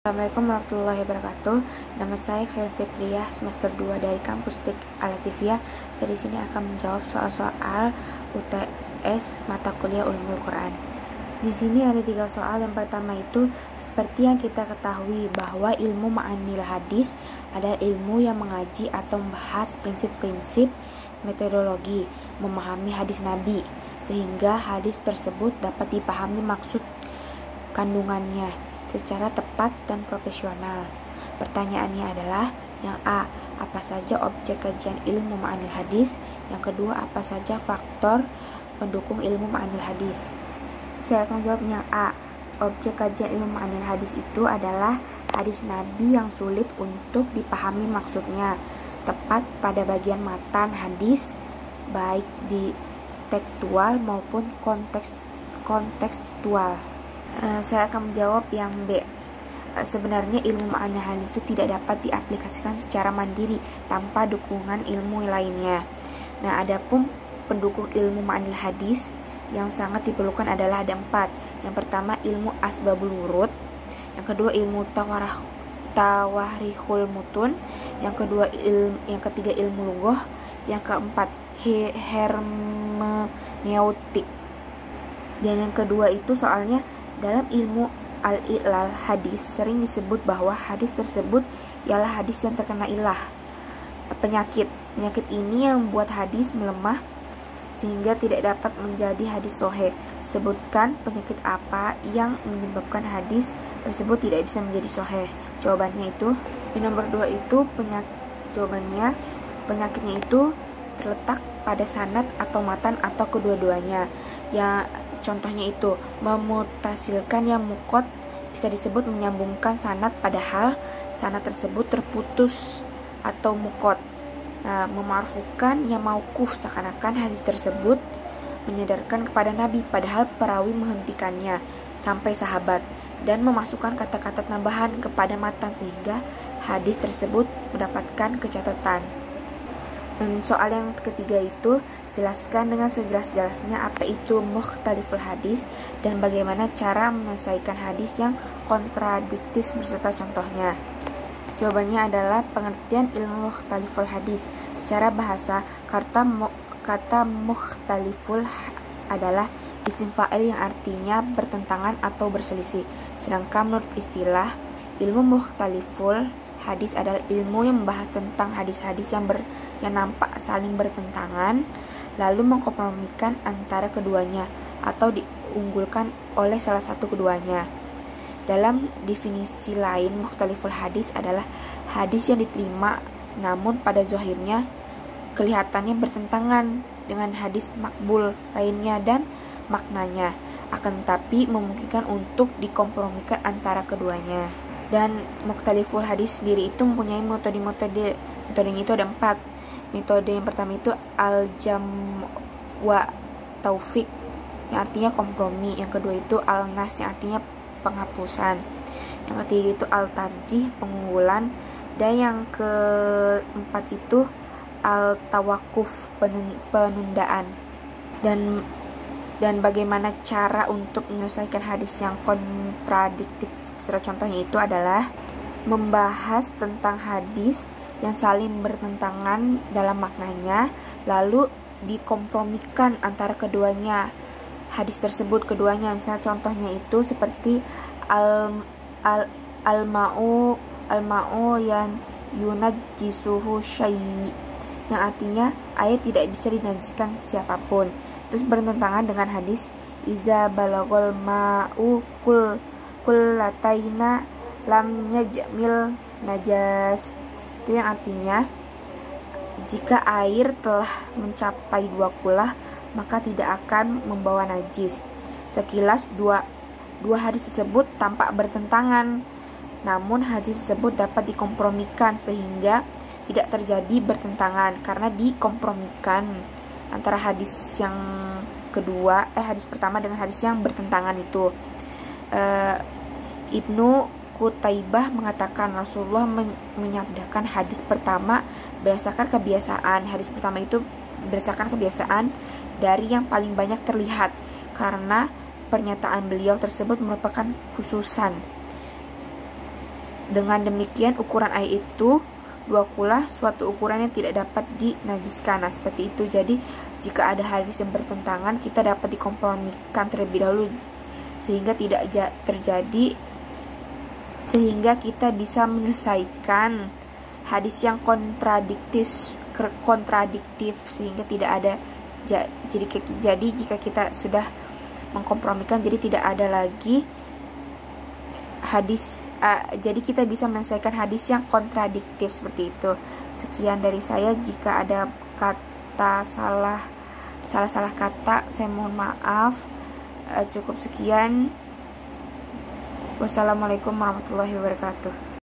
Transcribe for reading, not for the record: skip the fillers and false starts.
Assalamualaikum warahmatullahi wabarakatuh. Nama saya Khairul Fitriah, semester 2 dari kampus TIK Al-Latifiyah. Saya di sini akan menjawab soal-soal UTS mata kuliah Ulumul Quran. Di sini ada 3 soal. Yang pertama itu, seperti yang kita ketahui bahwa ilmu ma'anil hadis adalah ilmu yang mengaji atau membahas prinsip-prinsip metodologi memahami hadis Nabi, sehingga hadis tersebut dapat dipahami maksud kandungannya secara tepat dan profesional. Pertanyaannya adalah yang A, apa saja objek kajian ilmu ma'anil hadis? Yang kedua, apa saja faktor pendukung ilmu ma'anil hadis? Saya akan jawab yang A. Objek kajian ilmu ma'anil hadis itu adalah hadis Nabi yang sulit untuk dipahami maksudnya, tepat pada bagian matan hadis, baik di tekstual maupun kontekstual. Saya akan menjawab yang B. Sebenarnya ilmu ma'anil hadis itu tidak dapat diaplikasikan secara mandiri tanpa dukungan ilmu lainnya. Nah, adapun pendukung ilmu ma'anil hadis yang sangat diperlukan adalah ada 4. Yang pertama, ilmu asbabul wurud. Yang kedua, ilmu tawarihul mutun. Yang ketiga, ilmu lughah. Yang keempat, hermeneutik. Dan yang kedua itu soalnya dalam ilmu al-ilal hadis sering disebut bahwa hadis tersebut ialah hadis yang terkena ilah, penyakit ini yang membuat hadis melemah sehingga tidak dapat menjadi hadis sahih. Sebutkan penyakit apa yang menyebabkan hadis tersebut tidak bisa menjadi sahih. Jawabannya itu di nomor 2 itu penyakitnya itu terletak pada sanad atau matan atau kedua-duanya. Ya, contohnya itu memutasilkan yang mukot bisa disebut menyambungkan sanad padahal sanad tersebut terputus atau mukot. Nah, memarfukan yang mauquf seakan-akan hadis tersebut menyadarkan kepada Nabi padahal perawi menghentikannya sampai sahabat, dan memasukkan kata-kata tambahan kepada matan sehingga hadis tersebut mendapatkan kecatatan. Dan soal yang ketiga itu, jelaskan dengan sejelas-jelasnya apa itu mukhtaliful hadis dan bagaimana cara menyelesaikan hadis yang kontradiktif beserta contohnya. Jawabannya adalah pengertian ilmu mukhtaliful hadis. Secara bahasa, kata mukhtaliful adalah isim fa'il yang artinya bertentangan atau berselisih. Sedangkan menurut istilah, ilmu mukhtaliful hadis adalah ilmu yang membahas tentang hadis-hadis yang nampak saling bertentangan, lalu mengkompromikan antara keduanya atau diunggulkan oleh salah satu keduanya. Dalam definisi lain, mukhtaliful hadis adalah hadis yang diterima namun pada zahirnya kelihatannya bertentangan dengan hadis makbul lainnya dan maknanya, akan tetapi memungkinkan untuk dikompromikan antara keduanya. Dan mukhtaliful hadis sendiri itu mempunyai metodenya itu ada 4. Metode yang pertama itu al-jam' wa taufik yang artinya kompromi. Yang kedua itu al-nas yang artinya penghapusan. Yang ketiga itu al-tarjih, pengunggulan. Dan yang keempat itu al-tawakuf, penundaan. Dan bagaimana cara untuk menyelesaikan hadis yang kontradiktif? Secara contohnya itu adalah membahas tentang hadis yang saling bertentangan dalam maknanya, lalu dikompromikan antara keduanya hadis tersebut keduanya. Misalnya contohnya itu seperti al-ma'u yang yunajjisuhu syai', yang artinya air tidak bisa dinajiskan siapapun. Terus bertentangan dengan hadis iza balagol ma'u kullataina lam yajmil najas, itu yang artinya jika air telah mencapai 2 kulah maka tidak akan membawa najis. Sekilas dua hadis tersebut tampak bertentangan, namun hadis tersebut dapat dikompromikan sehingga tidak terjadi bertentangan karena dikompromikan antara hadis yang kedua hadis pertama dengan hadis yang bertentangan itu. Ibnu Qutaibah mengatakan Rasulullah menyabdakan hadis pertama berdasarkan kebiasaan. Hadis pertama itu berdasarkan kebiasaan dari yang paling banyak terlihat karena pernyataan beliau tersebut merupakan khususan. Dengan demikian ukuran air itu dua kula suatu ukuran yang tidak dapat dinajiskan. Nah, seperti itu. Jadi jika ada hadis yang bertentangan, kita dapat dikompromikan terlebih dahulu sehingga tidak terjadi, sehingga kita bisa menyelesaikan hadis yang kontradiktif sehingga tidak ada. Jadi jika kita sudah mengkompromikan, jadi tidak ada lagi hadis, jadi kita bisa menyelesaikan hadis yang kontradiktif seperti itu. Sekian dari saya. Jika ada kata salah kata, saya mohon maaf. Cukup sekian. Wassalamualaikum warahmatullahi wabarakatuh.